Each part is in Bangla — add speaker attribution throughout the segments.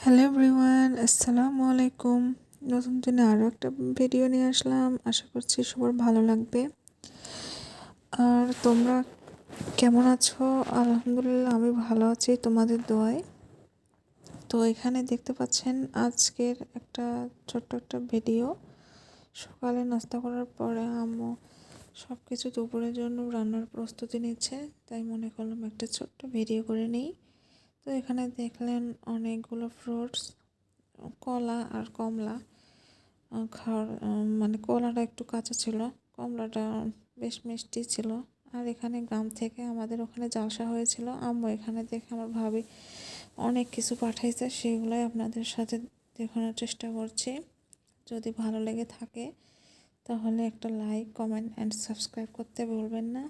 Speaker 1: হ্যালো এভরিওয়ান, আসসালামু আলাইকুম। নতুন দিনে আরও একটা ভিডিও নিয়ে আসলাম। আশা করছি সবার ভালো লাগবে। আর তোমরা কেমন আছো? আলহামদুলিল্লাহ আমি ভালো আছি তোমাদের দোয়ায়। তো এখানে দেখতে পাচ্ছেন আজকের ছোট্ট একটা ভিডিও। সকালে নাস্তা করার পরে আম্মু সব কিছু দুপুরের জন্য রান্নার প্রস্তুতি নিচ্ছে, তাই মনে করলাম একটা ছোট্ট ভিডিও করে নিই। তো এখানে দেখলেন অনেকগুলো ফ্রুটস, কলা আর কমলা খাওয়ার, মানে কলাটা একটু কাঁচা ছিল, কমলাটা বেশ মিষ্টি ছিল। আর এখানে গ্রাম থেকে আমাদের ওখানে জালসা হয়েছিল। আম্মু এখানে দেখে আমার ভাবি অনেক কিছু পাঠাইছে, সেগুলোই আপনাদের সাথে দেখানোর চেষ্টা করছি। যদি ভালো লেগে থাকে তাহলে একটা লাইক, কমেন্ট অ্যান্ড সাবস্ক্রাইব করতে ভুলবেন না।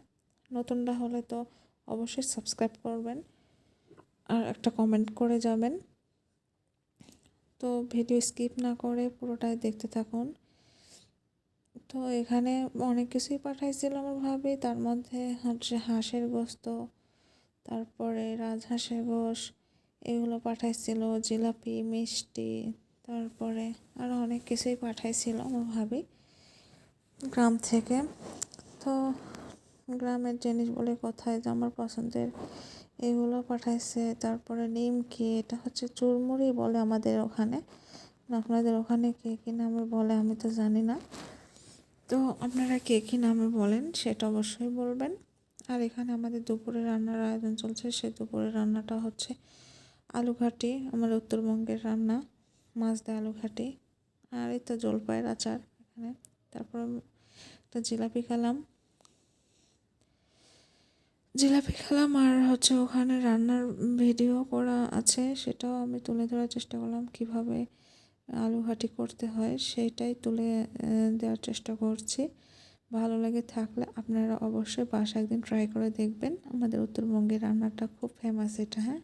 Speaker 1: নতুনরা হলে তো অবশ্যই সাবস্ক্রাইব করবেন আর একটা কমেন্ট করে যাবেন। তো ভিডিও স্কিপ না করে পুরোটাই দেখতে থাকুন। তো এখানে অনেক কিছুই পাঠাইছিল আমার ভাবি, তার মধ্যে হচ্ছে হাঁসের গোস্ত, তারপরে রাজহাঁসের গোশ, এগুলো পাঠাইছিল, জিলাপি, মিষ্টি, তারপরে আরও অনেক কিছুই পাঠাইছিল আমার ভাবি গ্রাম থেকে। তো গ্রামের জিনিস বলে কথায় যে আমার পছন্দের এগুলো পাঠাইছে। তারপরে নিমকি, এটা হচ্ছে চুরমুড়ি বলে আমাদের ওখানে, আপনাদের ওখানে কে কী নামে বলে আমি তো জানি না। তো আপনারা কে কী নামে বলেন সেটা অবশ্যই বলবেন। আর এখানে আমাদের দুপুরে রান্নার আয়োজন চলছে। সেই দুপুরের রান্নাটা হচ্ছে আলু ঘাটি, আমাদের উত্তরবঙ্গের রান্না, মাছ দিয়ে আলু ঘাটি। আর এই তো জলপাইয়ের আচার এখানে। তারপর একটা জিলাপি খেলাম আর হচ্ছে ওখানে রান্নার ভিডিও করা আছে, সেটাও আমি তুলে ধরার চেষ্টা করলাম। কিভাবে আলু ঘাটি করতে হয় সেটাই তুলে দেওয়ার চেষ্টা করছি। ভালো লাগে থাকলে আপনারা অবশ্যই বাসায় একদিন ট্রাই করে দেখবেন। আমাদের উত্তরবঙ্গের রান্নাটা খুব ফেমাস এটা। হ্যাঁ,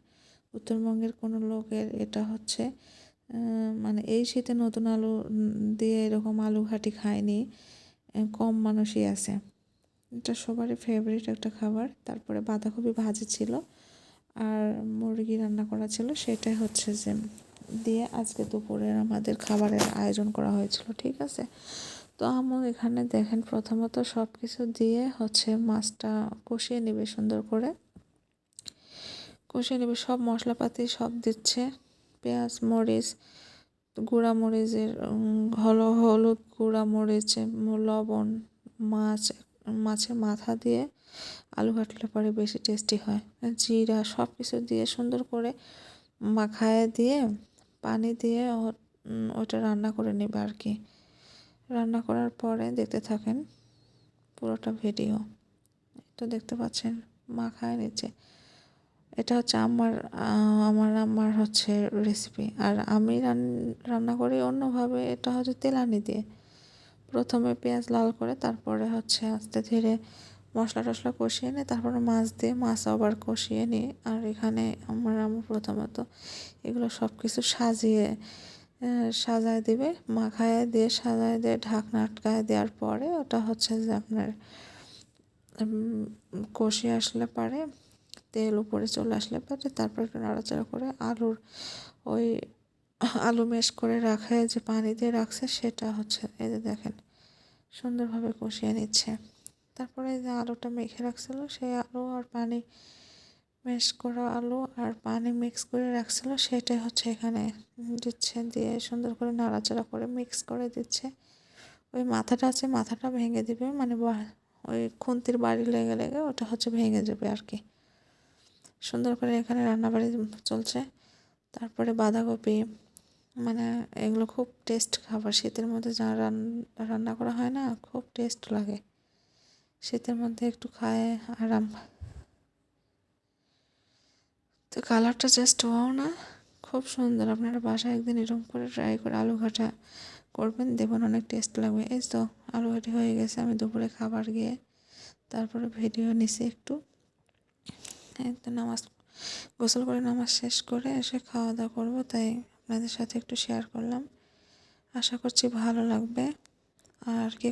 Speaker 1: উত্তরবঙ্গের কোনো লোকের এটা হচ্ছে মানে এই শীতে নতুন আলু দিয়ে এরকম আলু ঘাটি খায়নি, কম মানুষই আছে। এটা সবারই ফেভারিট একটা খাবার। তারপরে বাঁধাকপি ভাজি ছিল আর মুরগি রান্না করা ছিল, সেটাই হচ্ছে যে দিয়ে আজকে দুপুরের আমাদের খাবারের আয়োজন করা হয়েছিল। ঠিক আছে, তো আম্মু এখানে দেখেন প্রথমত সব কিছু দিয়ে হচ্ছে মাছটা কষিয়ে নেবে, সুন্দর করে কষিয়ে নেবে, সব মশলাপাতি সব দিচ্ছে, পেঁয়াজ, মরিচ, গুঁড়া মরিচের হলুদ, গুঁড়া মরিচ, লবণ, মাছের মাথা দিয়ে আলু ঘাটলে পরে বেশি টেস্টি হয়, জিরা, সব কিছু দিয়ে সুন্দর করে মাখায় দিয়ে পানি দিয়ে ওটা রান্না করে নেবে আর কি। রান্না করার পরে দেখতে থাকেন পুরোটা ভিডিও। তো দেখতে পাচ্ছেন মাখায় নিচে। এটা হচ্ছে আমার হচ্ছে রেসিপি। আর আমি রান্না করি অন্যভাবে, এটা হচ্ছে তেলানি দিয়ে। প্রথমে পেঁয়াজ লাল করে তারপরে হচ্ছে আস্তে ধীরে মশলা টশলা কষিয়ে নিয়ে তারপরে মাছ দিয়ে মাছ আবার কষিয়ে নিই। আর এখানে আমার প্রথমত এগুলো সব কিছু সাজায় দিবে, মাখায় দিয়ে সাজায় দিয়ে ঢাকনা আটকায় দেওয়ার পরে ওটা হচ্ছে যে আপনার কষে আসলে পারে, তেল উপরে চলে আসলে পারে, তারপর একটু নাড়াচাড়া করে ওই আলু ম্যাশ করে রাখে যে পানি দিয়ে রাখছে সেটা হচ্ছে এই যে দেখেন সুন্দরভাবে কষিয়ে নিচ্ছে। তারপরে যে আলুটা মেখে রাখছিল সেই আলু আর পানি, ম্যাশ করা আলু আর পানি মিক্স করে রাখছিল সেটাই হচ্ছে এখানে দিচ্ছে, দিয়ে সুন্দর করে নাড়াচাড়া করে মিক্স করে দিচ্ছে। ওই মাথাটা আছে, মাথাটা ভেঙে দিবে, মানে ওই খুন্তির বাড়ি লেগে লেগে ওটা হচ্ছে ভেঙে যাবে আর কি। সুন্দর করে এখানে রান্নাবাড়ি চলছে। তারপরে বাঁধাকপি, মানে এগুলো খুব টেস্ট খাবার, শীতের মধ্যে যা রান্না করা হয় না খুব টেস্ট লাগে, শীতের মধ্যে একটু খায় আরাম। তো কালারটা জাস্ট ওয়াও না, খুব সুন্দর। আপনারা বাসায় একদিন এরকম করে ট্রাই করে আলু ঘাটা করবেন, দেখবেন অনেক টেস্ট লাগবে। এই তো আলু ঘাটি হয়ে গেছে, আমি দুপুরে খাবার গিয়ে তারপরে ভিডিও নিছি একটু। তো গোসল করে নামাজ শেষ করে এসে খাওয়া দাওয়া করবো, তাই আপনাদের সাথে একটু শেয়ার করলাম। আশা করছি ভালো লাগবে। আর কে